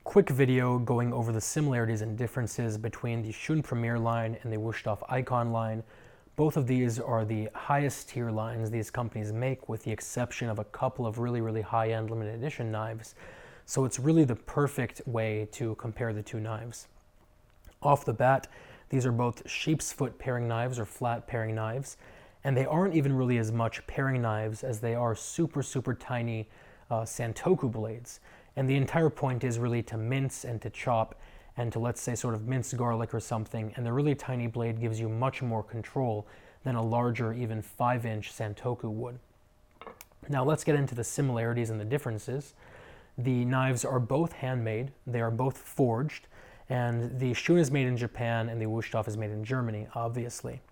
quick video going over the similarities and differences between the Shun Premier line and the Wusthof Ikon line. Both of these are the highest tier lines these companies make, with the exception of a couple of really high-end limited edition knives. So it's really the perfect way to compare the two knives. Off the bat, these are both sheep's foot paring knives or flat paring knives, and they aren't even really as much paring knives as they are super tiny santoku blades. And the entire point is really to mince and to chop and to, let's say, sort of mince garlic or something, and the really tiny blade gives you much more control than a larger, even 5-inch santoku would. Now let's get into the similarities and the differences. The knives are both handmade, they are both forged, and the Shun is made in Japan and the Wusthof is made in Germany, obviously.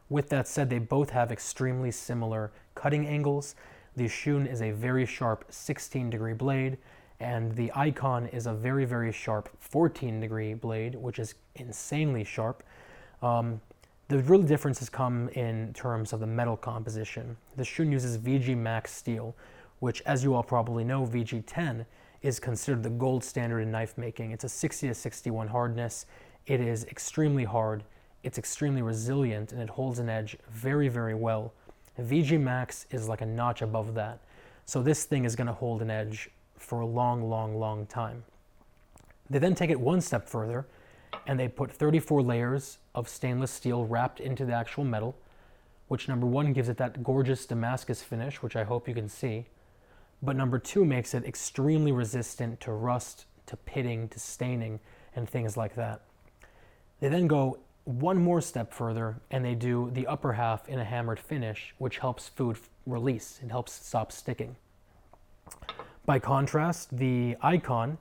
With that said, they both have extremely similar cutting angles. The Shun is a very sharp 16-degree blade, and the Ikon is a very sharp 14-degree blade, which is insanely sharp. The real differences come in terms of the metal composition. The Shun uses VG Max steel, which, as you all probably know, VG10 is considered the gold standard in knife making. It's a 60 to 61 hardness. It is extremely hard, it's extremely resilient, and it holds an edge very well. VG Max is like a notch above that. So this thing is going to hold an edge for a long time. They then take it one step further, and they put 34 layers of stainless steel wrapped into the actual metal, which number one gives it that gorgeous Damascus finish, which I hope you can see, but number two makes it extremely resistant to rust, to pitting, to staining, and things like that. They then go one more step further, and they do the upper half in a hammered finish, which helps food release. It helps stop sticking. By contrast, the Ikon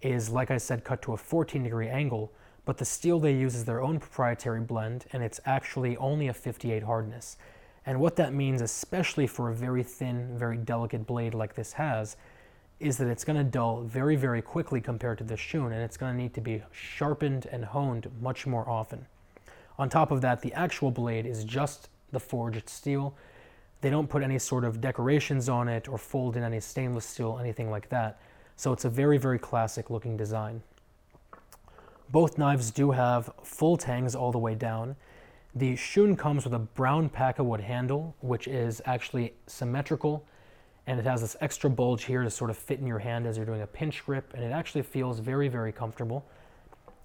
is, like I said, cut to a 14-degree angle, but the steel they use is their own proprietary blend, and it's actually only a 58 hardness. And what that means, especially for a very thin, very delicate blade like this has, is that it's going to dull very quickly compared to the Shun, and it's going to need to be sharpened and honed much more often. On top of that, the actual blade is just the forged steel. They don't put any sort of decorations on it or fold in any stainless steel, anything like that. So it's a very classic looking design. Both knives do have full tangs all the way down. The Shun comes with a brown pakkawood handle, which is actually symmetrical, and it has this extra bulge here to sort of fit in your hand as you're doing a pinch grip, and it actually feels very comfortable.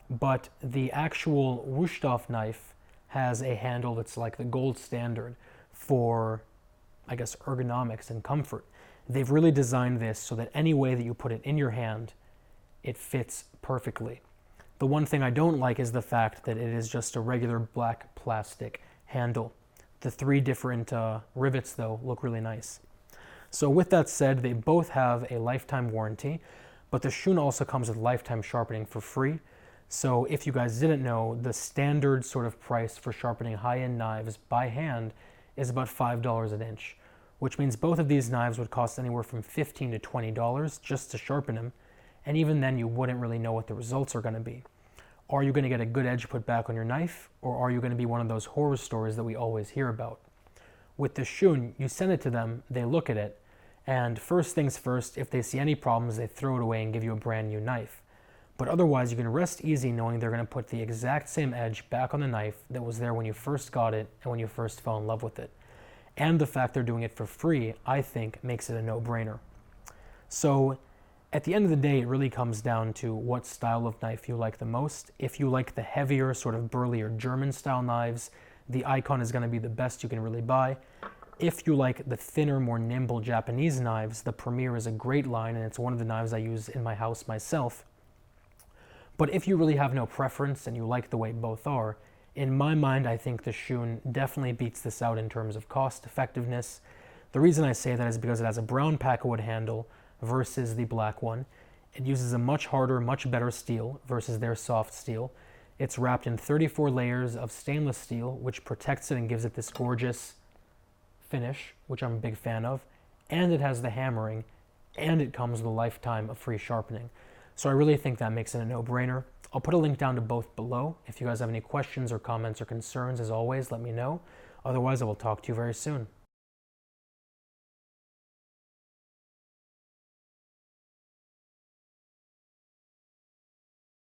But the actual Wusthof knife has a handle that's like the gold standard for, I guess, ergonomics and comfort. They've really designed this so that any way that you put it in your hand, it fits perfectly. The one thing I don't like is the fact that it is just a regular black plastic handle. The three different rivets, though, look really nice. So with that said, they both have a lifetime warranty, but the Shun also comes with lifetime sharpening for free. So if you guys didn't know, the standard sort of price for sharpening high-end knives by hand is about $5 an inch, which means both of these knives would cost anywhere from $15 to $20 just to sharpen them, and even then you wouldn't really know what the results are going to be. Are you going to get a good edge put back on your knife, or are you going to be one of those horror stories that we always hear about? With the Shun, you send it to them, they look at it, and first things first, if they see any problems, they throw it away and give you a brand new knife. But otherwise, you can rest easy knowing they're going to put the exact same edge back on the knife that was there when you first got it and when you first fell in love with it. And the fact they're doing it for free, I think, makes it a no-brainer. So at the end of the day, it really comes down to what style of knife you like the most. If you like the heavier, sort of burlier German-style knives, the Ikon is going to be the best you can really buy. If you like the thinner, more nimble Japanese knives, the Premier is a great line, and it's one of the knives I use in my house myself. But if you really have no preference and you like the way both are, in my mind, I think the Shun definitely beats this out in terms of cost effectiveness. The reason I say that is because it has a brown pakkawood handle versus the black one. It uses a much harder, much better steel versus their soft steel. It's wrapped in 34 layers of stainless steel, which protects it and gives it this gorgeous finish, which I'm a big fan of. And it has the hammering, and it comes with a lifetime of free sharpening. So I really think that makes it a no-brainer. I'll put a link down to both below. If you guys have any questions or comments or concerns, as always, let me know. Otherwise, I will talk to you very soon.